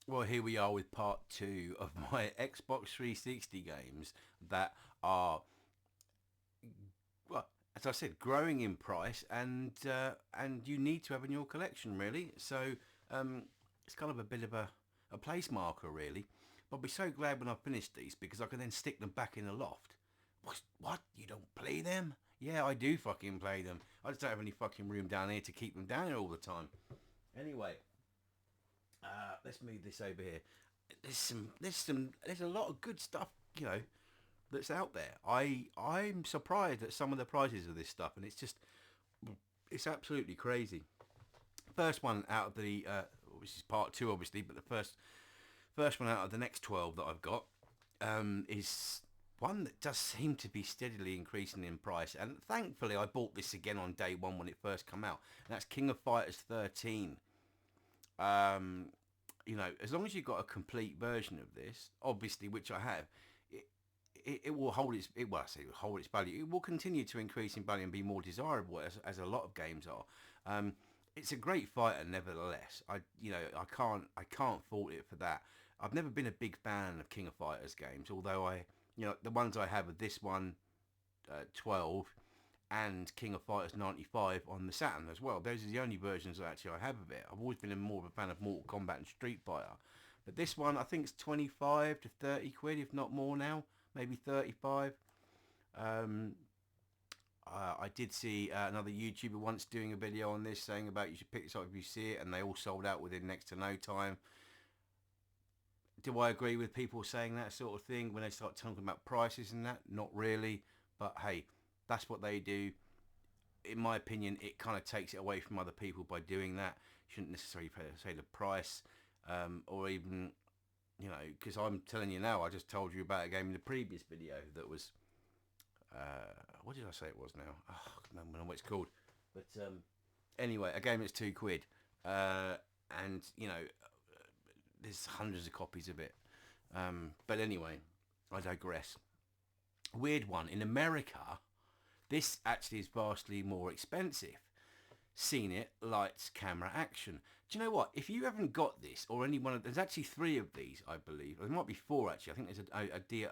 Well, here we are with part two of my Xbox 360 games that are, well, as I said, growing in price, and you need to have in your collection, really. So it's kind of a bit of a place marker, really. But I'll be so glad when I finish these because I can then stick them back in the loft. What? You don't play them? Yeah, I do fucking play them. I just don't have any fucking room down here to keep them down here all the time. Anyway, let's move this over here. There's a lot of good stuff, that's out there. I'm surprised at some of the prices of this stuff, and it's absolutely crazy. First one out of the which is part two, obviously, but the first one out of the next 12 that I've got is one that does seem to be steadily increasing in price, and thankfully I bought this again on day one when it first came out, and that's King of Fighters 13. As long as you've got a complete version of this, obviously, which I have, it will hold I say hold its value. It will continue to increase in value and be more desirable as a lot of games are. It's a great fighter, nevertheless. I can't fault it for that. I've never been a big fan of King of Fighters games, although the ones I have are this one, 12, and King of Fighters 95 on the Saturn as well. Those are the only versions that actually I have of it. I've always been more of a fan of Mortal Kombat and Street Fighter. But this one, I think it's 25 to 30 quid, if not more now. Maybe 35. I did see another YouTuber once doing a video on this saying about you should pick this up if you see it, and they all sold out within next to no time. Do I agree with people saying that sort of thing when they start talking about prices and that? Not really. But hey, that's what they do. In my opinion, it kind of takes it away from other people by doing that. You shouldn't necessarily say the price, or even, because I'm telling you now, I just told you about a game in the previous video that was, what did I say it was now? Oh, I can't remember what it's called. But anyway, a game that's £2, and there's hundreds of copies of it. But anyway, I digress. Weird one. In America, this actually is vastly more expensive. Seen it, lights, camera, action. Do you know what? If you haven't got this, or any one of, there's actually three of these, I believe. There might be four actually. I think there's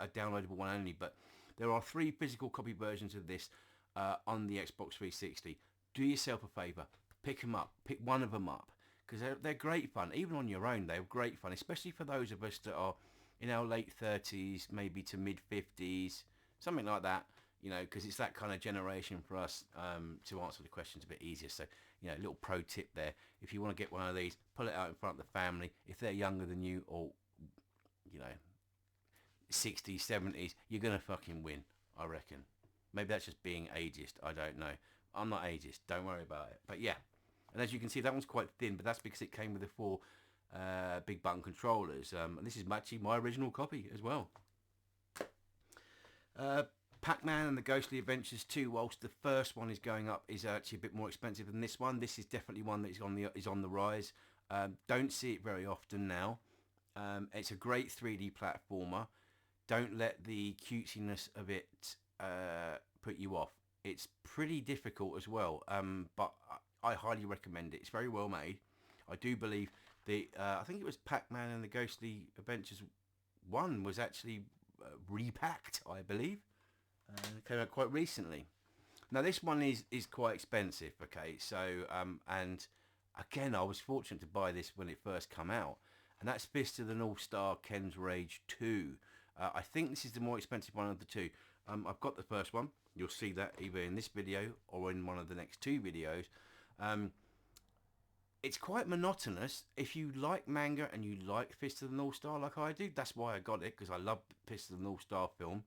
a downloadable one only, but there are three physical copy versions of this on the Xbox 360. Do yourself a favour, pick them up, pick one of them up, because they're great fun. Even on your own, they're great fun, especially for those of us that are in our late 30s, maybe to mid 50s, something like that. Because it's that kind of generation for us to answer the questions a bit easier. So, a little pro tip there. If you want to get one of these, pull it out in front of the family. If they're younger than you, or, 60s, 70s, you're going to fucking win, I reckon. Maybe that's just being ageist. I don't know. I'm not ageist. Don't worry about it. But yeah. And as you can see, that one's quite thin, but that's because it came with the four big button controllers. And this is actually my original copy as well. PacMan and the Ghostly Adventures 2, whilst the first one is going up, is actually a bit more expensive than this one. This is definitely one that is on the rise. Don't see it very often now. It's a great 3D platformer. Don't let the cutesiness of it put you off. It's pretty difficult as well, but I highly recommend it. It's very well made. I do believe I think it was PacMan and the Ghostly Adventures 1 was actually repacked, I believe. It came out quite recently. Now this one is quite expensive, okay, so and again I was fortunate to buy this when it first came out, and that's Fist of the North Star Ken's Rage 2. I think this is the more expensive one of the two. I've got the first one. You'll see that either in this video or in one of the next two videos. It's quite monotonous. If you like manga and you like Fist of the North Star like I do, that's why I got it, because I love Fist of the North Star film.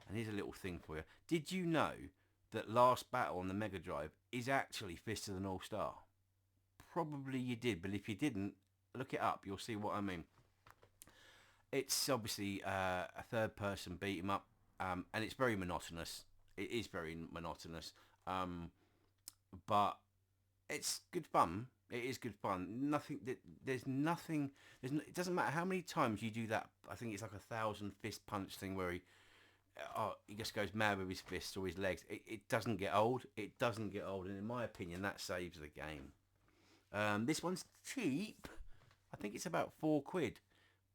And here's a little thing for you. Did you know that Last Battle on the Mega Drive is actually Fist of the North Star? Probably you did, but if you didn't, look it up. You'll see what I mean. It's obviously a third-person beat 'em up, and it's very monotonous. It is very monotonous, but it's good fun. It is good fun. There's nothing. It doesn't matter how many times you do that. I think it's like 1,000 fist punch thing where he just goes mad with his fists or his legs. It doesn't get old. It doesn't get old, and in my opinion, that saves the game. This one's cheap. I think it's about £4.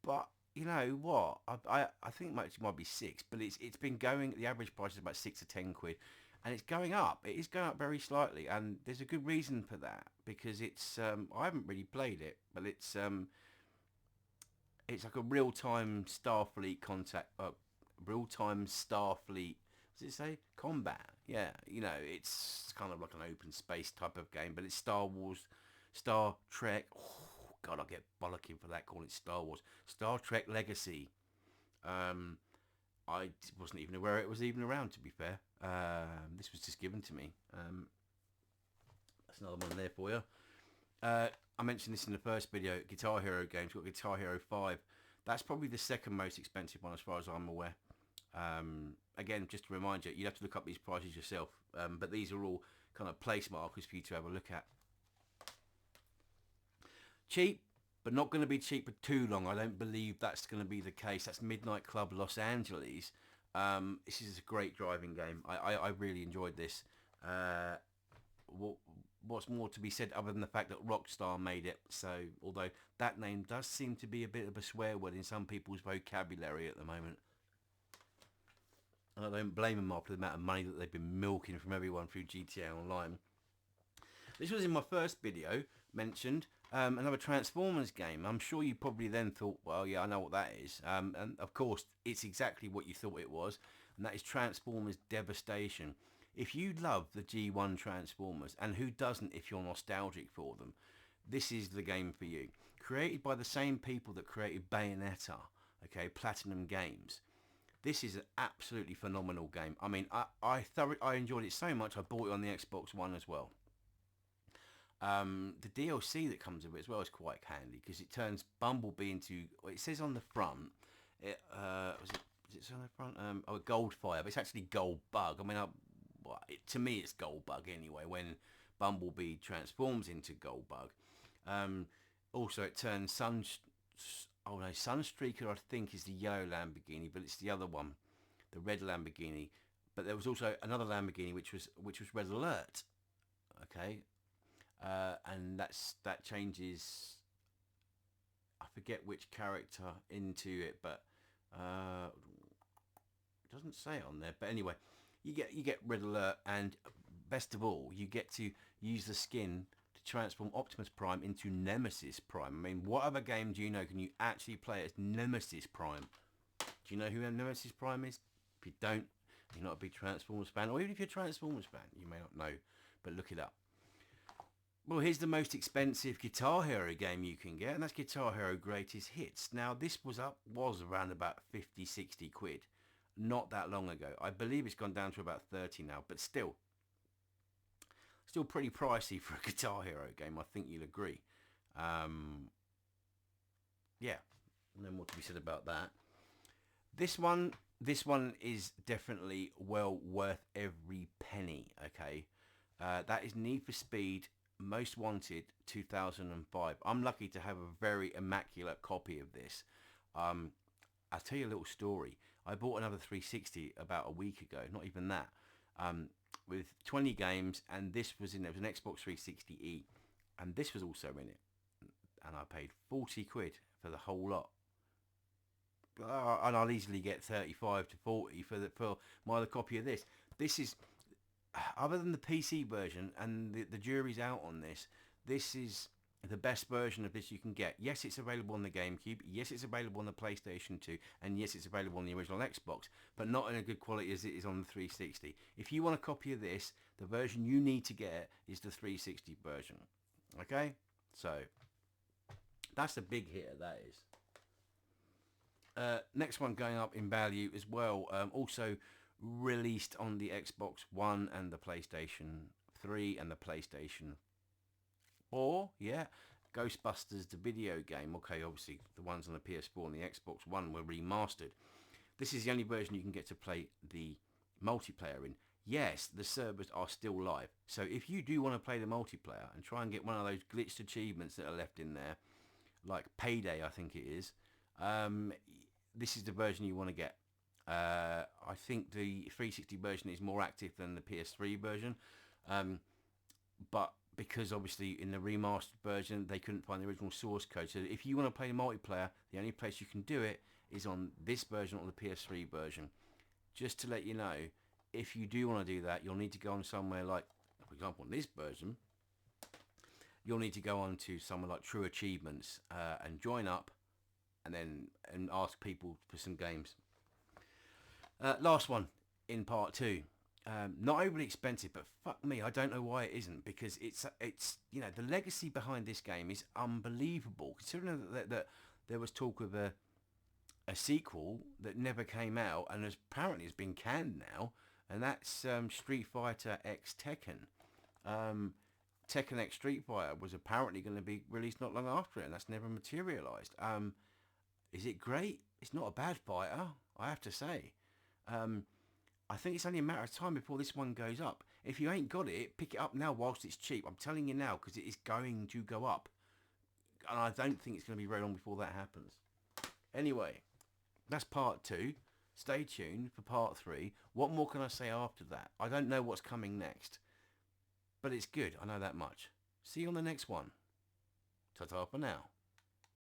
But you know what? I think it might be 6, but it's been going. The average price is about £6 to £10, and it's going up. It is going up very slightly, and there's a good reason for that because it's. I haven't really played it, but it's like a real-time Starfleet contact, real-time Starfleet. What does it say? Combat. Yeah, you know, it's kind of like an open space type of game, but it's Star Wars, Star Trek. Oh, God, I get bollocking for that. Calling it Star Wars, Star Trek Legacy. Um, I wasn't even aware it was even around. To be fair, this was just given to me. That's another one there for you. I mentioned this in the first video. Guitar Hero games. We've got Guitar Hero 5. That's probably the second most expensive one as far as I'm aware. Again, just to remind you, you'd have to look up these prices yourself. But these are all kind of place markers for you to have a look at. Cheap, but not going to be cheap for too long. I don't believe that's going to be the case. That's Midnight Club Los Angeles. This is a great driving game. I really enjoyed this. What's more to be said other than the fact that Rockstar made it? So, although that name does seem to be a bit of a swear word in some people's vocabulary at the moment. And I don't blame them after the amount of money that they've been milking from everyone through GTA Online. This was in my first video mentioned, another Transformers game. I'm sure you probably then thought, well, yeah, I know what that is. And of course, it's exactly what you thought it was, and that is Transformers Devastation. If you love the G1 Transformers, and who doesn't if you're nostalgic for them, this is the game for you. Created by the same people that created Bayonetta, okay, Platinum Games. This is an absolutely phenomenal game. I mean, I enjoyed it so much I bought it on the Xbox One as well. The DLC that comes with it as well is quite handy because it turns Bumblebee into, well, it says on the front, is it on the front? Goldfire, but it's actually Goldbug. I mean, to me it's Goldbug anyway when Bumblebee transforms into Goldbug. Also it turns Sunstreaker I think is the yellow Lamborghini, but it's the other one, the red Lamborghini. But there was also another Lamborghini which was Red Alert. Okay. And that changes, I forget which character into it, but it doesn't say it on there. But anyway, you get Red Alert, and best of all, you get to use the skin to transform Optimus Prime into Nemesis Prime. I mean, what other game do you know can you actually play as Nemesis Prime? Do you know who Nemesis Prime is? If you don't, you're not a big Transformers fan, or even if you're a Transformers fan, you may not know, but look it up. Well, here's the most expensive Guitar Hero game you can get, and that's Guitar Hero Greatest Hits. Now, this was around about 50, 60 quid not that long ago. I believe it's gone down to about 30 now, but still pretty pricey for a Guitar Hero game. I think you'll agree. Yeah, no more to be said about that. This one is definitely well worth every penny. Okay, that is Need for Speed Most Wanted 2005. I'm lucky to have a very immaculate copy of this. I'll tell you a little story. I bought another 360 about a week ago, not even that, with 20 games, and this was in, it was an Xbox 360E, and this was also in it, and I paid 40 quid for the whole lot. And I'll easily get 35 to 40 for my other copy of this. This is, other than the PC version, and the jury's out on this, this is the best version of this you can get. Yes, it's available on the GameCube. Yes, it's available on the PlayStation 2. And yes, it's available on the original Xbox. But not in a good quality as it is on the 360. If you want a copy of this, the version you need to get is the 360 version. Okay? So, that's a big hitter, that is. Next one going up in value as well. Also released on the Xbox One and the PlayStation 3 and the PlayStation 4. Yeah, Ghostbusters, the video game. Okay, obviously the ones on the PS4 and the Xbox One were remastered. This is the only version you can get to play the multiplayer in. Yes, the servers are still live. So if you do want to play the multiplayer and try and get one of those glitched achievements that are left in there, like Payday, I think it is, this is the version you want to get. I think the 360 version is more active than the PS3 version, but because obviously in the remastered version they couldn't find the original source code. So if you want to play the multiplayer, the only place you can do it is on this version or the PS3 version. Just to let you know, if you do want to do that, you'll need to go on somewhere like, for example, on this version, you'll need to go on to somewhere like True Achievements and join up, and ask people for some games. Last one in part 2. Not overly expensive, but fuck me, I don't know why it isn't, because it's you know, the legacy behind this game is unbelievable, considering that there was talk of a sequel that never came out, and apparently has been canned now, and that's Street Fighter X Tekken. Tekken X Street Fighter was apparently going to be released not long after it, and that's never materialised. Is it great? It's not a bad fighter, I have to say. I think it's only a matter of time before this one goes up. If you ain't got it, pick it up now whilst it's cheap. I'm telling you now, because it is going to go up. And I don't think it's going to be very long before that happens. Anyway, that's part 2. Stay tuned for part 3. What more can I say after that? I don't know what's coming next. But it's good, I know that much. See you on the next one. Ta-ta for now.